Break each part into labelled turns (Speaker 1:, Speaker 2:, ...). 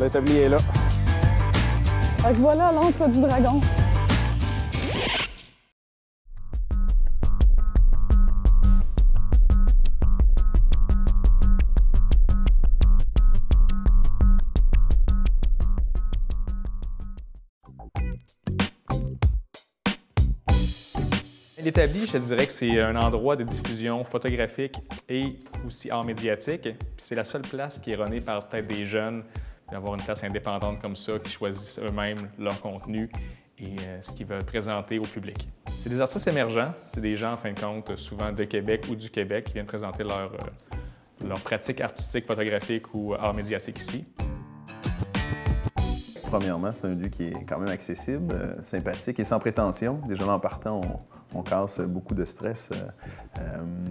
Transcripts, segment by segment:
Speaker 1: L'établi est là.
Speaker 2: Fait que voilà l'encre du dragon.
Speaker 3: L'établi, je te dirais que c'est un endroit de diffusion photographique et aussi art médiatique. C'est la seule place qui est runnée par peut-être des jeunes, d'avoir une place indépendante comme ça, qui choisissent eux-mêmes leur contenu et ce qu'ils veulent présenter au public. C'est des artistes émergents, c'est des gens, en fin de compte, souvent de Québec ou du Québec, qui viennent présenter leur pratique artistique, photographique ou art médiatique ici.
Speaker 4: Premièrement, c'est un lieu qui est quand même accessible, sympathique et sans prétention. Déjà en partant, on casse beaucoup de stress.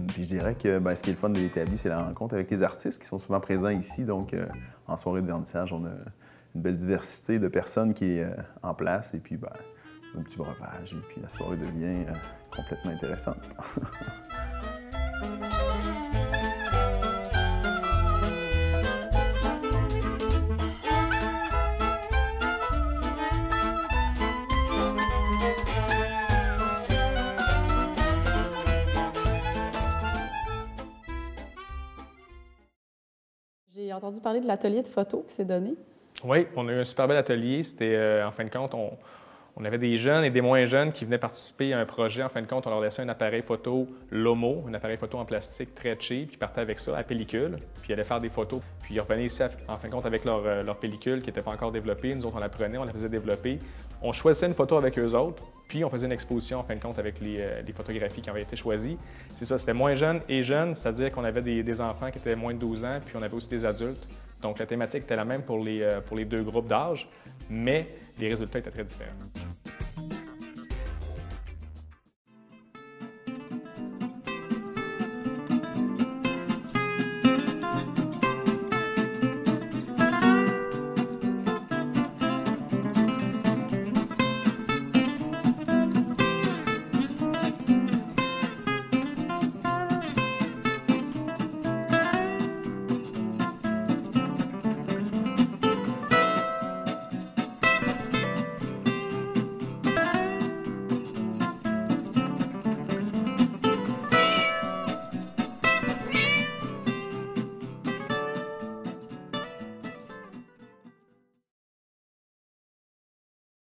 Speaker 4: Puis je dirais que ce qui est le fun de l'établi, c'est la rencontre avec les artistes qui sont souvent présents ici. Donc, en soirée de vernissage, on a une belle diversité de personnes qui est en place. Et puis, un petit breuvage. Et puis, la soirée devient complètement intéressante.
Speaker 2: J'ai entendu parler de l'atelier de photo qui s'est donné.
Speaker 3: Oui, on a eu un super bel atelier. C'était, en fin de compte, on avait des jeunes et des moins jeunes qui venaient participer à un projet. En fin de compte, on leur laissait un appareil photo Lomo, un appareil photo en plastique très cheap, puis ils partaient avec ça à pellicule, puis ils allaient faire des photos. Puis ils revenaient ici, en fin de compte, avec leur pellicule qui n'était pas encore développée. Nous autres, on la prenait, on la faisait développer. On choisissait une photo avec eux autres, puis on faisait une exposition, en fin de compte, avec les photographies qui avaient été choisies. C'est ça, c'était moins jeune et jeune, c'est-à-dire qu'on avait des enfants qui étaient moins de 12 ans, puis on avait aussi des adultes. Donc la thématique était la même pour les deux groupes d'âge, mais les résultats étaient très différents.